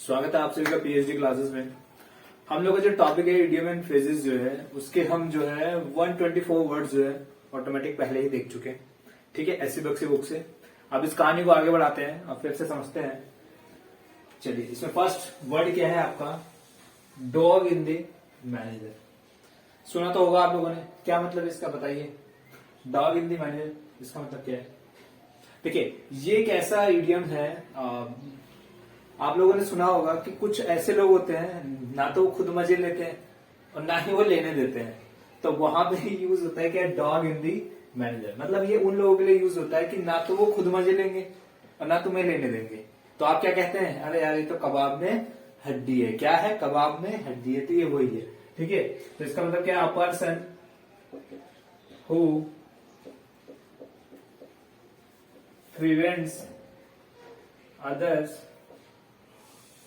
स्वागत है आप सभी का पीएचडी क्लासेस में। हम लोग का जो टॉपिक है इडियम एंड फ्रेजेस जो है उसके हम जो है 124 वर्ड्स जो है ऑटोमेटिक पहले ही देख चुके हैं। ठीक है, ऐसी बुक से अब इस कहानी को आगे बढ़ाते हैं और फिर से समझते हैं। चलिए, इसमें फर्स्ट वर्ड क्या है आपका? Dog in the manager. सुना तो होगा आप लोगों ने, क्या मतलब इसका बताइए? डॉग इन द मैनेजर इसका मतलब क्या है? देखिए, ये एक ऐसा इडियम है, आप लोगों ने सुना होगा कि कुछ ऐसे लोग होते हैं ना तो वो खुद मजे लेते हैं और ना ही वो लेने देते हैं। तो वहां पे यूज होता है क्या? Dog in the manager. मतलब ये उन लोगों के लिए यूज होता है कि ना तो वो खुद मजे लेंगे और ना तुम्हें लेने देंगे। तो आप क्या कहते हैं? अरे यार, ये तो कबाब में हड्डी है। क्या है? कबाब में हड्डी है। तो ये वही है। ठीक है, तो इसका मतलब क्या? A person who prevents others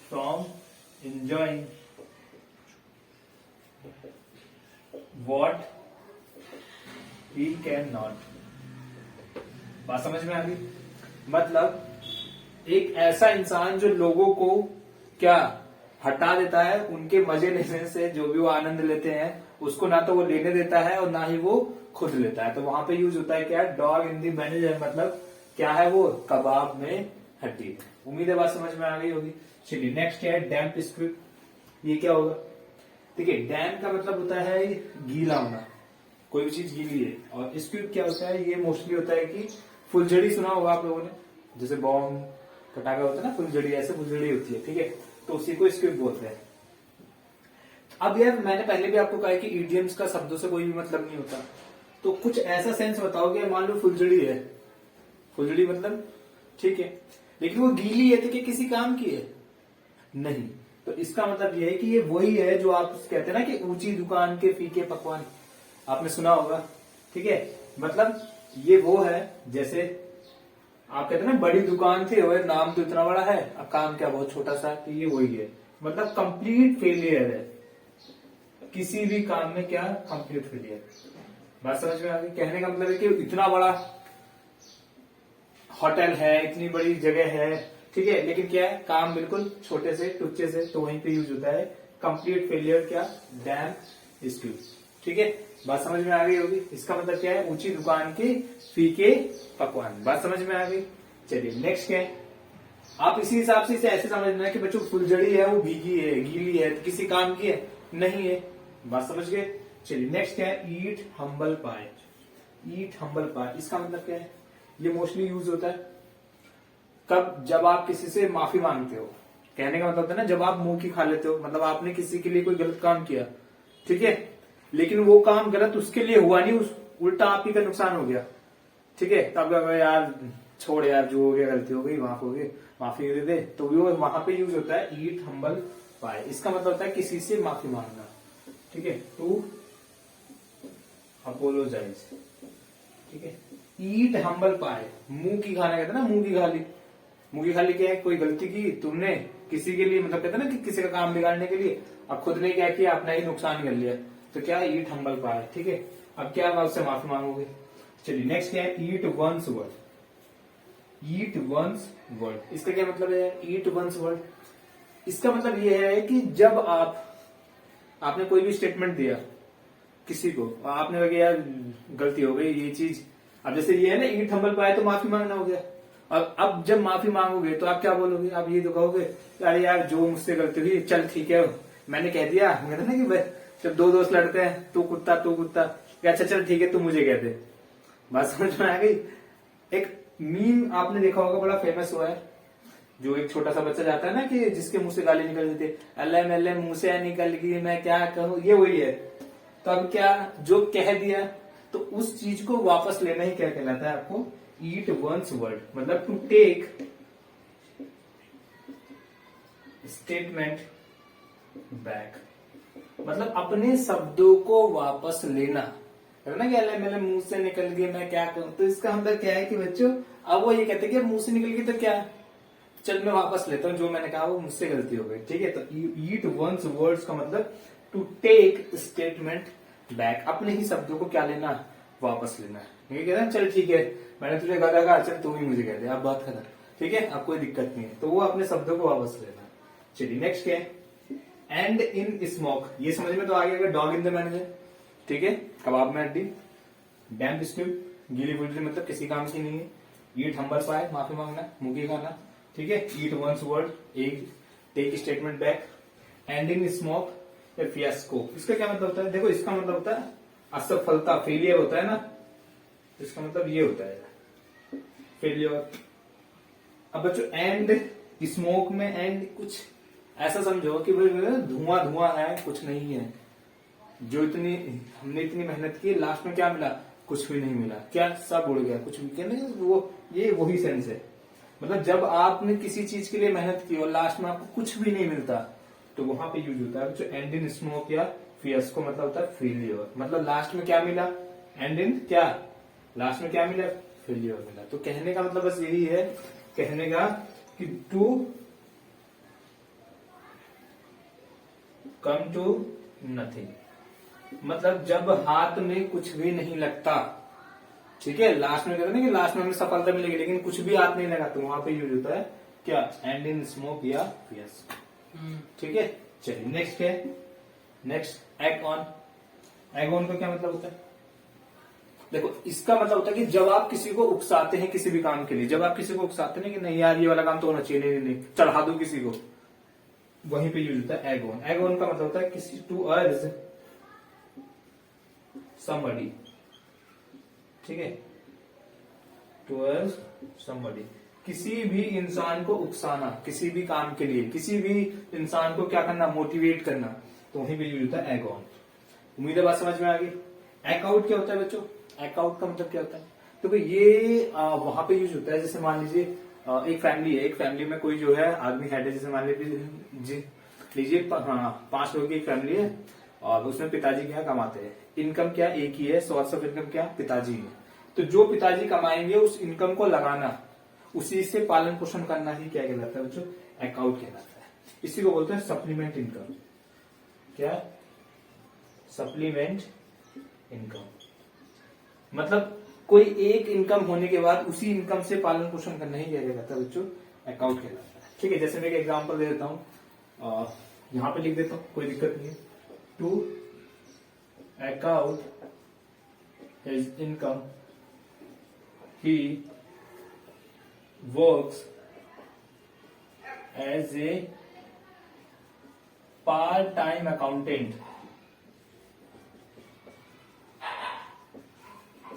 from enjoying what he cannot। बात समझ में आ गई? मतलब एक ऐसा इंसान जो लोगों को क्या हटा देता है उनके मजे लेने से, जो भी वो आनंद लेते हैं उसको ना तो वो लेने देता है और ना ही वो खुद लेता है। तो वहां पे यूज होता है क्या? Dog in the manager. मतलब क्या है वो? कबाब में हड्डी। उम्मीद है बात समझ में आ गई होगी। चलिए, नेक्स्ट है डैम्प स्क्विब। ये क्या होगा? देखिए, डैम्प का मतलब होता है गीला होना, कोई भी चीज गीली है। और स्क्विब क्या होता है? ये मोस्टली होता है कि फुलझड़ी। सुना होगा आप लोगों ने, जैसे बॉम्ब पटाखा होता है ना, फुलझड़ी, ऐसे फुलझड़ी होती है। ठीक है, तो उसी को स्क्विब बोलते हैं। अब यार, मैंने पहले भी आपको कहा है कि इडियम्स का शब्दों से कोई भी मतलब नहीं होता। तो कुछ ऐसा सेंस बताओ कि मान लो फुलझड़ी है, फुलझड़ी मतलब ठीक है, लेकिन वो गीली है तो क्या किसी काम की है? नहीं। तो इसका मतलब ये है कि ये वही है जो आप कहते हैं ना कि ऊंची दुकान के फीके पकवान, आपने सुना होगा। ठीक है, मतलब ये वो है जैसे आप कहते हैं ना बड़ी दुकान थी और नाम तो इतना बड़ा है, अब काम क्या बहुत छोटा सा है। तो ये वही है, मतलब कंप्लीट फेलियर है किसी भी काम में। क्या? Complete failure. बात समझ में आ गई? कहने का मतलब है कि इतना बड़ा होटल है, इतनी बड़ी जगह है, ठीक है, लेकिन क्या है? काम बिल्कुल छोटे से टुच्चे से। तो वहीं पे यूज होता है कंप्लीट फेलियर। क्या? डैम्प स्क्विब। ठीक है, बात समझ में आ गई होगी। इसका मतलब क्या है? ऊंची दुकान के फीके पकवान। बात समझ में आ गई। चलिए, नेक्स्ट क्या है? आप इसी हिसाब से इसे ऐसे समझना कि बच्चों फुलझड़ी है वो भीगी है, गीली है, किसी काम की है? नहीं है। बात समझ गए? चलिए, नेक्स्ट क्या है? ईट हम्बल पाई। ईट हम्बल पाई इसका मतलब क्या है? ये मोस्टली यूज होता है कब? जब आप किसी से माफी मांगते हो। कहने का मतलब होता है ना, जब आप मुंह की खा लेते हो, मतलब आपने किसी के लिए कोई गलत काम किया, ठीक है, लेकिन वो काम गलत उसके लिए हुआ नहीं, उल्टा आप ही का नुकसान हो गया। ठीक है, तब यार छोड़ यार, जो हो गया गलती हो गई, माफ हो गई, माफी दे दे। तो वो वहां पे यूज होता है ईट हम्बल पाई। इसका मतलब होता है किसी से माफी मांगना। ठीक है, टू अपोलोजाइज। ठीक है, ईट हम्बल पाई, मुंह की खाना कहते हैं ना, मुंह की खाली। मुंह की खाली क्या है? कोई गलती की तुमने किसी के लिए, मतलब कहते हैं ना कि किसी का काम बिगाड़ने के लिए, अब खुद ने क्या किया? अपना ही नुकसान कर लिया। तो क्या है? ईट हम्बल पाई। ठीक है, अब क्या आप उससे माफी मांगोगे? चलिए, नेक्स्ट क्या है? Eat once word. ईट वंस वर्ड इसका क्या मतलब है? ईट वंस वर्ड इसका मतलब यह है कि जब आपने कोई भी स्टेटमेंट दिया किसी को, आपने कहा यार गलती हो गई ये चीज, अब जैसे ये है ना ईट हम्बल पाए, तो माफी मांगना हो गया। अब जब माफी मांगोगे तो आप क्या बोलोगे? आप ये तो कहोगे अरे यार जो मुझसे गलती हुई, चल ठीक है, मैंने कह दिया। कहते ना कि जब दो दोस्त लड़ते हैं, तू कुत्ता तू कुत्ता, अच्छा चल ठीक है तू मुझे कह दे। बात समझ में आ गई? एक मीम आपने देखा होगा, बड़ा फेमस हुआ है, जो एक छोटा सा बच्चा जाता है ना कि जिसके मुंह से गाली निकल जाती है, अल्लाह मेरे मुंह से निकल गई मैं क्या कहूं, ये वही है। तो अब क्या, जो कह दिया तो उस चीज को वापस लेना ही क्या कहलाता है आपको? ईट वंस वर्ड। मतलब टू टेक स्टेटमेंट बैक, मतलब अपने शब्दों को वापस लेना है ना। क्या मेरे मुंह से निकल गई मैं क्या कहूं, तो इसका मतलब क्या है कि बच्चों अब वो ये कहते हैं कि मुंह से निकल गई तो क्या, चल मैं वापस लेता हूं, जो मैंने कहा वो मुझसे गलती हो गई। ठीक है, तो ईट वंस वर्ड्स का मतलब टू टेक स्टेटमेंट बैक, अपने ही शब्दों को क्या लेना? वापस लेना है। ये कहते हैं चल ठीक है, मैंने तुझे कहा, चल तू ही मुझे कह दे, अब बात खत्म। ठीक है, अब कोई दिक्कत नहीं है। तो वो अपने शब्दों को वापस लेना। चलिए नेक्स्ट क्या है, एंड इन स्मोक, ये समझ में तो आ गया, डॉग इन द मैनेजर, ठीक है, कबाब में हड्डी, डैम्प स्क्विब, गीली फुलझड़ी मतलब किसी काम की नहीं है, ईट हम्बल पाए, माफी मांगना, मुंह खाना, ठीक है, ईट वंस वर्ड, एक take statement back, end in smoke, fiasco, इसका क्या मतलब होता है, देखो इसका मतलब होता है असफलता, फेलियर होता है ना, इसका मतलब ये होता है फेलियर। अब बच्चों एंड स्मोक में एंड कुछ ऐसा समझो कि भाई धुआं धुआं है, कुछ नहीं है, जो इतनी हमने इतनी मेहनत की, लास्ट में क्या मिला, कुछ भी नहीं मिला, क्या सब उड़ गया, कुछ भी क्या नहीं, वो ये वही सेंस है, मतलब जब आपने किसी चीज के लिए मेहनत की और लास्ट में आपको कुछ भी नहीं मिलता, तो वहां पे यूज होता है जो एंड इन स्मोक या फियस्को, मतलब होता है फेलियर, मतलब लास्ट में क्या मिला, एंड इन क्या, लास्ट में क्या मिला, फेलियर मिला। तो कहने का मतलब बस यही है, कहने का कि टू कम टू नथिंग, मतलब जब हाथ में कुछ भी नहीं लगता, ठीक है, लास्ट में कहते हैं कि लास्ट में हमें सफलता मिलेगी लेकिन कुछ भी हाथ नहीं लगा, तो वहां पे यूज होता है क्या, एंड इन स्मोक या फियस्को, ठीक है। चलिए नेक्स्ट क्या है, next egg on, egg on का क्या मतलब होता है, देखो इसका मतलब होता है कि जब आप किसी को उकसाते हैं किसी भी काम के लिए, जब आप किसी को उकसाते हैं कि नहीं यार ये वाला काम तो होना चाहिए, नहीं नहीं चढ़ा दो किसी को, वहीं पे यूज होता है एग ऑन। एग ऑन का मतलब होता है किसी टू अर्ज समबडी, ठीक है, टू अर्ज समबडी, किसी भी इंसान को उकसाना किसी भी काम के लिए, किसी भी इंसान को क्या करना, मोटिवेट करना, तो वहीं पे यूज होता है एग ऑन। उम्मीद है बात समझ में आ गई। एग आउट क्या होता है बच्चों, एग आउट का मतलब क्या होता है, तो ये वहां पे यूज होता है, जैसे मान लीजिए एक फैमिली है, एक फैमिली में कोई जो है आदमी हेड है, जैसे मान लीजिए 5 लोगों की एक फैमिली है और उसमें पिताजी क्या कमाते हैं, इनकम क्या एक ही है, सोर्स ऑफ इनकम क्या पिताजी है, तो जो पिताजी कमाएंगे उस इनकम को लगाना, उसी से पालन पोषण करना ही क्या कहलाता है बच्चों, अकाउंट कहलाता है। इसी को बोलते हैं सप्लीमेंट इनकम, क्या, सप्लीमेंट इनकम, मतलब कोई एक इनकम होने के बाद उसी इनकम से पालन पोषण करना ही क्या कहलाता है बच्चों, अकाउंट कहलाता है। ठीक है, जैसे मैं एक एग्जांपल दे देता हूं, यहां पे लिख देता हूं, कोई दिक्कत नहीं है, to account his income he works as a part-time accountant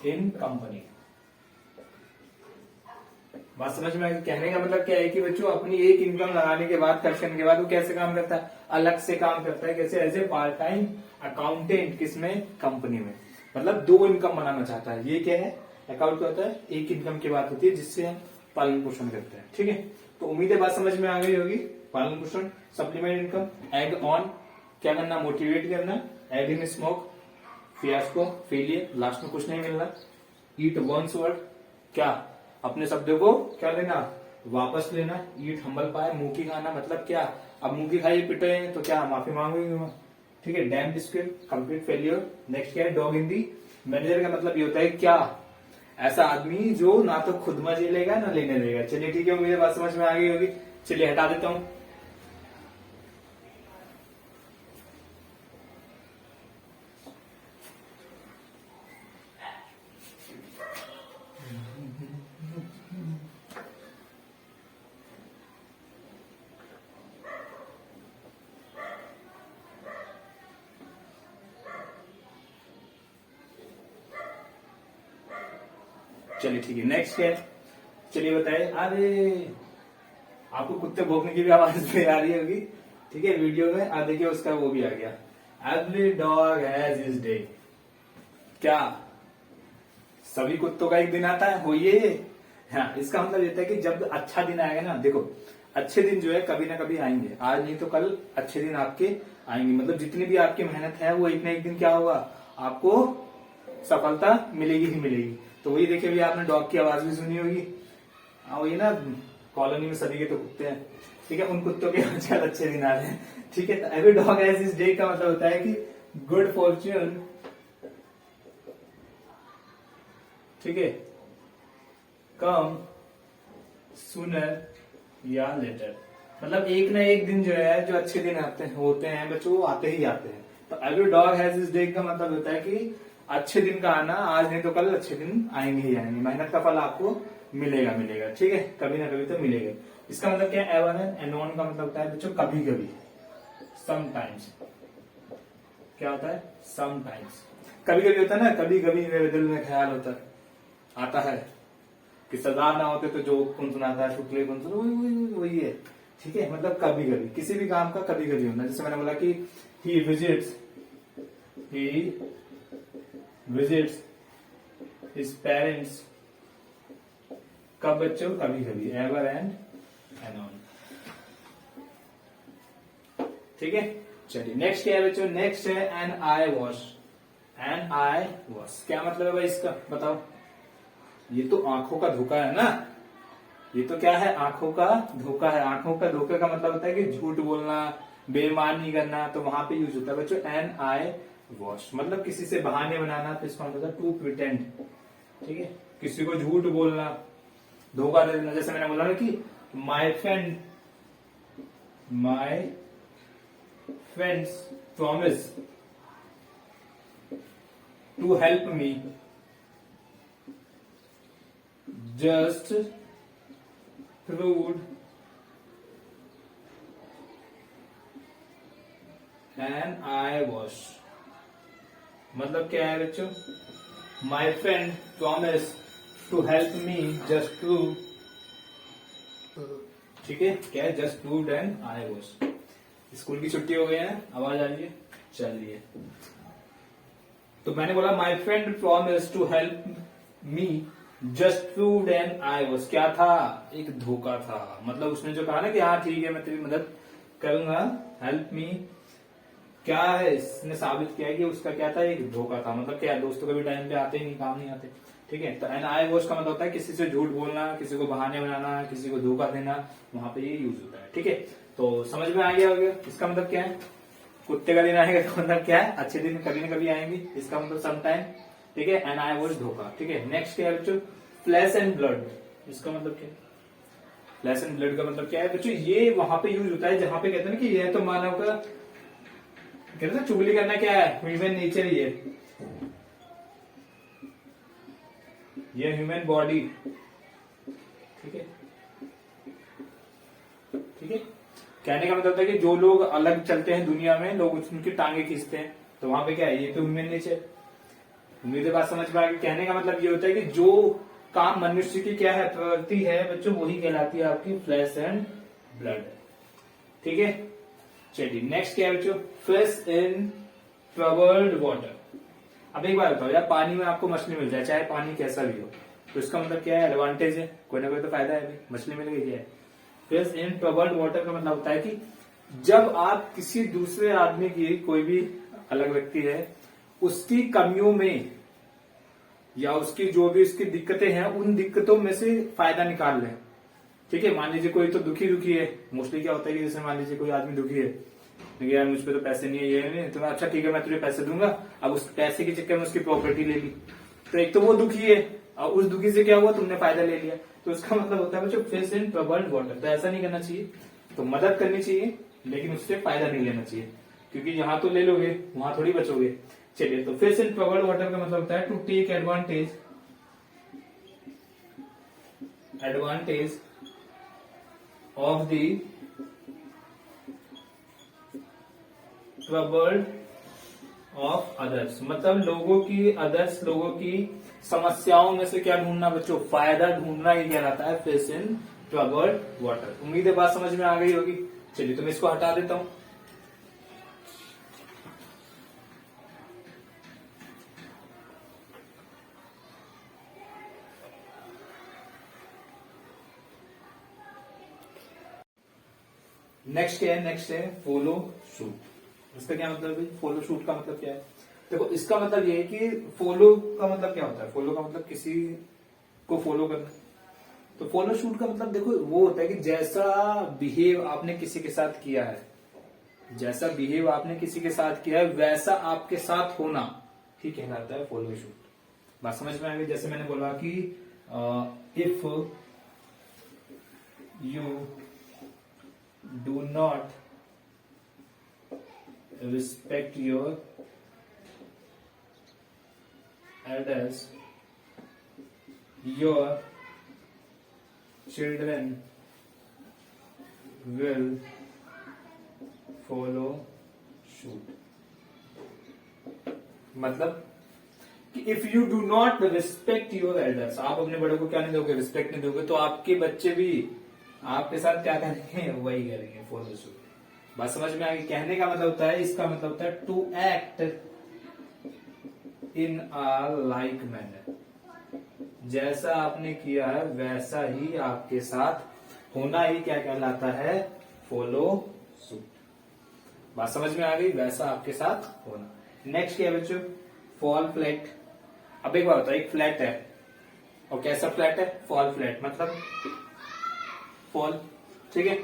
in company। बात समझ में आई? कहने का मतलब क्या है कि बच्चों अपनी एक इनकम लगाने के बाद, खर्च करने के बाद वो कैसे काम करता है, अलग से काम करता है, कैसे, as a part time accountant, किसमें, कंपनी में, मतलब 2 इनकम बनाना चाहता है। ये क्या है, अकाउंट क्या होता है, एक इनकम की बात होती है जिससे हम पालन पोषण करते हैं। ठीक है, तो उम्मीद है बात समझ में आ गई होगी। पालन पोषण, सप्लीमेंट इनकम, एग ऑन क्या करना, मोटिवेट करना, एग इन स्मोक फियास्को फेलियर, लास्ट में कुछ नहीं मिलना, ईट वंस वर्ड क्या, अपने शब्दों को क्या लेना, वापस लेना, ईट हम्बल पाए, मुंह की खाना, मतलब क्या, अब मुंह की खाई पिटे हैं तो क्या माफी मांगोगे। ठीक है, dam skill complete failure. Next क्या है, डॉग इन दी मैनेजर का मतलब ये होता है क्या, ऐसा आदमी जो ना तो खुद मजे लेगा ना लेने देगा। चलिए ठीक है, मुझे बात समझ में आ गई होगी। चलिए हटा देता हूं। चलिए ठीक है, नेक्स्ट क्या है, चलिए बताइए। अरे आपको कुत्ते भौंकने की भी आवाज भी आ रही होगी। ठीक है, वीडियो में आ देखिए, उसका वो भी आ गया, every dog has his day. क्या सभी कुत्तों का एक दिन आता है, हो ये। हाँ, इसका मतलब ये था कि जब अच्छा दिन आएगा ना, देखो अच्छे दिन जो है कभी ना कभी आएंगे, आज नहीं तो कल अच्छे दिन आपके आएंगे, मतलब जितनी भी आपकी मेहनत है वो एक ना एक दिन क्या होगा, आपको सफलता मिलेगी ही मिलेगी। तो वही देखिए, भी आपने डॉग की आवाज भी सुनी होगी। वही ना, कॉलोनी में सभी के तो कुत्ते हैं। ठीक है, उन कुत्तों के आजकल अच्छे दिन आ रहे हैं। ठीक है, तो every dog has his day का मतलब होता है कि गुड फॉर्च्यून, ठीक है, कम सूनर या लेटर। मतलब एक ना एक दिन जो है, जो अच्छे दिन होते हैं बच्चों, वो आते ही आते हैं। तो every dog has his day का मतलब होता है कि अच्छे दिन का आना, आज नहीं तो कल अच्छे दिन आएंगे ही आएंगे, मेहनत का फल आपको मिलेगा मिलेगा, ठीक है, कभी ना कभी तो मिलेगा। इसका मतलब क्या है, एवर एंड एनोन का मतलब होता है बच्चों कभी कभी, समटाइम्स। क्या होता है, समटाइम्स। कभी कभी होता है ना, कभी कभी मेरे दिल में ख्याल होता है, आता है कि सरदार ना होते तो जो कौन सुनाता है, शुक्ले कौन सुना, वही है, ठीक है। मतलब कभी कभी किसी भी काम का कभी कभी होना, जैसे मैंने बोला कि ही विजिट्स हिज पेरेंट्स, कब बच्चों, कभी कभी, एवर एंड एनोन, ठीक है। चलिए नेक्स्ट क्या है बच्चों, नेक्स्ट है N eye wash. N eye wash क्या मतलब है भाई इसका, बताओ। ये तो आंखों का धोखा है ना, ये तो क्या है, आंखों का धोखा है। आंखों का धोखे का मतलब होता है कि झूठ बोलना, बेईमानी करना, तो वहां पे यूज होता है बच्चों एन आई वॉश। मतलब किसी से बहाने बनाना, तो इसका मतलब टू प्रिटेंड, ठीक है। किसी को झूठ बोलना, धोखा दे देना। जैसे मैंने बोला ना कि my friends promise to help me just proved an eye wash। मतलब क्या है बच्चों, my friend promise to help me just prove, ठीक है, क्या है, just proved an eye wash. School की छुट्टी हो गई है, आवाज आ रही है, चलिए। तो मैंने बोला my friend promise to help me just proved an eye wash, क्या था, एक धोखा था। मतलब उसने जो कहा ना कि हाँ ठीक है मैं तेरी मदद करूंगा, हेल्प मी, क्या है, इसने साबित किया कि उसका क्या था, एक धोखा था। मतलब क्या, दोस्तों कभी टाइम पे आते ही नहीं, काम नहीं आते, ठीक है। तो एन आई वॉश का मतलब होता है किसी से झूठ बोलना, किसी को बहाने बनाना, किसी को धोखा देना, वहां पे ये यूज होता है, ठीक है। तो समझ में आ गया होगा इसका मतलब क्या है। कुत्ते का दिन आएगा तो मतलब क्या है, अच्छे दिन कभी ना कभी आएंगे, इसका मतलब समटाइम, ठीक है। एन आई वॉश धोखा, ठीक है। नेक्स्ट क्या है बच्चों, फ्लैश एंड ब्लड। इसका मतलब क्या है, फ्लैश एंड ब्लड का मतलब क्या है बच्चों, ये वहां पे यूज होता है जहां पे कहते हैं ना कि यह तो मानव का, कहते हैं चुगली करना क्या है, ह्यूमन नेचर ही है, ये ह्यूमन बॉडी, ठीक है, ठीक है। कहने का मतलब होता है कि जो लोग अलग चलते हैं दुनिया में, लोग उनकी टांगे खींचते हैं, तो वहां पे क्या है, ये तो ह्यूमन नेचर। उम्मीद है बात समझ में आ गई। कहने का मतलब ये होता है कि जो काम मनुष्य की क्या है, प्रवृत्ति है बच्चों, वही कहलाती है आपकी फ्लैश एंड ब्लड, ठीक है। चलिए नेक्स्ट क्या है बच्चों, फिश इन ट्रबल्ड वाटर। अब एक बार बताओ यार, पानी में आपको मछली मिल जाए, चाहे पानी कैसा भी हो, तो इसका मतलब क्या है, एडवांटेज है, कोई ना कोई तो फायदा है, मछली मिल गई है। फिश इन ट्रबल्ड वाटर का मतलब होता है कि जब आप किसी दूसरे आदमी की, कोई भी अलग व्यक्ति है, उसकी कमियों में या उसकी जो भी उसकी दिक्कतें हैं, उन दिक्कतों में से फायदा निकाल लें, ठीक है। मान लीजिए कोई तो दुखी है, मोस्टली क्या होता है कि जैसे मान लीजिए कोई आदमी दुखी है, लेकिन यार मुझ पे तो पैसे नहीं है, ये नहीं, तो अच्छा ठीक है मैं तुझे पैसे दूंगा। अब उस पैसे के चक्कर में उसकी प्रॉपर्टी ले ली, तो एक तो वो दुखी है, और उस दुखी से क्या हुआ, तुमने फायदा ले लिया। तो इसका मतलब होता है बच्चों फिश इन ट्रबल्ड वाटर। तो ऐसा नहीं करना चाहिए, तो मदद करनी चाहिए, लेकिन उससे फायदा नहीं लेना चाहिए, क्योंकि यहाँ तो ले लोगे, वहां थोड़ी बचोगे। चलिए, तो फिश इन ट्रबल्ड वाटर का मतलब होता है to take advantage of the troubled of others. मतलब अदर्स लोगों की समस्याओं में से क्या ढूंढना बच्चों, फायदा ढूंढना ही कहलाता है फिश इन ट्रबल्ड वाटर। उम्मीद है बात समझ में आ गई होगी। चलिए तो मैं इसको हटा देता हूं। नेक्स्ट क्या है, नेक्स्ट है फॉलो शूट। इसका क्या मतलब है, फॉलो शूट का मतलब क्या है। देखो इसका मतलब ये है कि फॉलो का मतलब क्या होता है, फॉलो का मतलब किसी को फॉलो करना। तो फॉलो शूट का मतलब देखो वो होता है कि जैसा बिहेव आपने किसी के साथ किया है, जैसा बिहेव आपने किसी के साथ किया है, वैसा आपके साथ होना ही कहलाता है फॉलो शूट। बात समझ में आ गई। जैसे मैंने बोला कि if you do not respect your elders, your children will follow suit. मतलब कि if you do not respect your elders, आप अपने बड़ों को क्या नहीं दोगे, रिस्पेक्ट नहीं दोगे, तो आपके बच्चे भी आपके साथ क्या करेंगे, वही करेंगे, फॉलो सूट। बात समझ में आ गई? कहने का मतलब होता है, इसका मतलब होता है to act in a like manner, जैसा आपने किया है वैसा ही आपके साथ होना ही क्या कहलाता है, फॉलो सूट। बात समझ में आ गई? वैसा आपके साथ होना। नेक्स्ट क्या है बच्चों, फॉल फ्लैट। अब एक बात बताओ, एक फ्लैट है और कैसा फ्लैट है, फॉल फ्लैट, मतलब फॉल, ठीक है।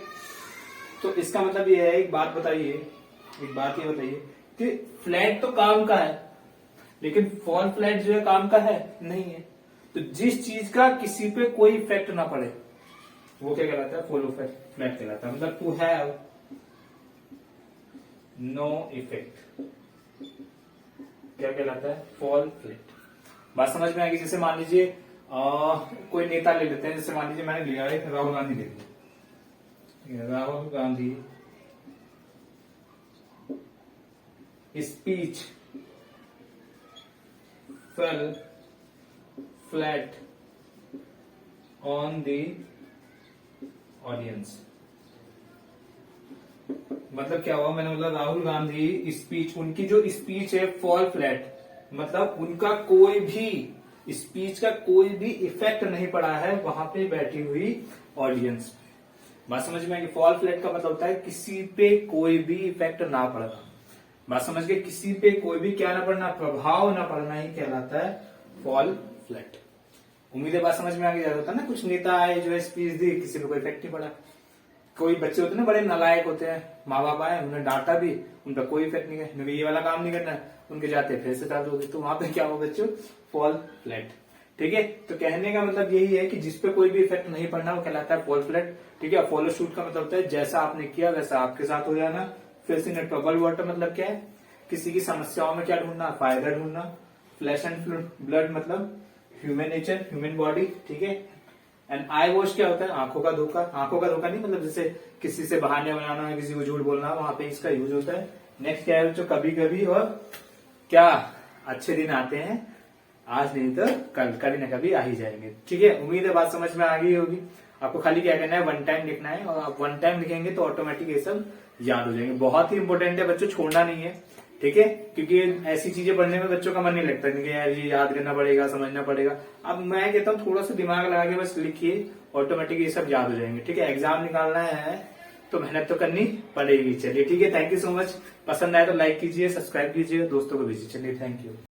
तो इसका मतलब ये है, एक बात बताइए, एक बात ये बताइए कि फ्लैट तो काम का है, लेकिन फॉल फ्लैट जो है काम का है नहीं है। तो जिस चीज का किसी पे कोई इफेक्ट ना पड़े वो क्या कहलाता है, फॉलो फ्लैट कहलाता है। मतलब टू हैव नो इफेक्ट क्या कहलाता है, फॉल फ्लैट। बात समझ में आएगी? जैसे मान लीजिए कोई नेता ले लेते हैं, जैसे मान लीजिए मैंने लिया है राहुल गांधी ले लिया, Rahul Gandhi speech fell flat on the audience। मतलब क्या हुआ, मैंने बोला राहुल गांधी स्पीच, उनकी जो स्पीच है फॉल फ्लैट, मतलब उनका कोई भी स्पीच का कोई भी इफेक्ट नहीं पड़ा है वहां पे बैठी हुई ऑडियंस। बात समझ में आएगी? फॉल फ्लैट का मतलब होता है किसी पे कोई भी इफेक्ट ना पड़ना। बात समझ गए? किसी पे कोई भी क्या ना पड़ना, प्रभाव ना पड़ना ही कहलाता है फॉल फ्लैट। उम्मीद है बात समझ में आ गई। होता है ना, कुछ नेता आए जो है स्पीच दी, किसी पे कोई इफेक्ट नहीं पड़ा। कोई बच्चे होते हैं ना बड़े नालायक होते हैं, माँ बाप आए उन्हें डांटा भी, उन पर कोई इफेक्ट नहीं है, ये वाला काम नहीं करना है, उनके जाते फिर से डाल दोगे, तो वहां पे क्या हो बच्चों, फॉल फ्लैट। ठीक है, तो कहने का मतलब यही है कि जिसपे कोई भी इफेक्ट नहीं पड़ना वो कहलाता है फॉल फ्लैट। ठीक है, फॉलो शूट का मतलब होता है जैसा आपने किया वैसा आपके साथ हो जाना। फेसिंग ट्रबल वाटर मतलब क्या है, किसी की समस्याओं में क्या ढूंढना, फायदा ढूंढना। फ्लैश एंड ब्लड मतलब ह्यूमन नेचर, ह्यूमन बॉडी। ठीक है, एंड आई वॉश क्या होता है, आंखों का धोखा। आंखों का धोखा नहीं मतलब जैसे किसी से बहाने बनाना, किसी को झूठ बोलना, वहां पे इसका यूज होता है। नेक्स्ट क्या है, जो कभी कभी और क्या अच्छे दिन आते हैं, आज नहीं तो कल, कभी ना कभी आ ही जाएंगे। ठीक है, उम्मीद है बात समझ में आ गई होगी। आपको खाली क्या करना है, वन टाइम लिखना है, और आप वन टाइम लिखेंगे तो ऑटोमेटिक ये सब याद हो जाएंगे। बहुत ही इंपॉर्टेंट है बच्चों, छोड़ना नहीं है। ठीक है, क्योंकि ऐसी चीजें पढ़ने में बच्चों का मन नहीं लगता कि यार ये याद करना पड़ेगा, समझना पड़ेगा। अब मैं कहता हूँ थोड़ा सा दिमाग लगा के बस लिखिए, ऑटोमेटिक ये सब याद हो जाएंगे। ठीक है, एग्जाम निकालना है तो मेहनत तो करनी पड़ेगी। चलिए ठीक है, थैंक यू सो मच। पसंद आए तो लाइक कीजिए, सब्सक्राइब कीजिए, दोस्तों को भेजिए। चलिए, थैंक यू।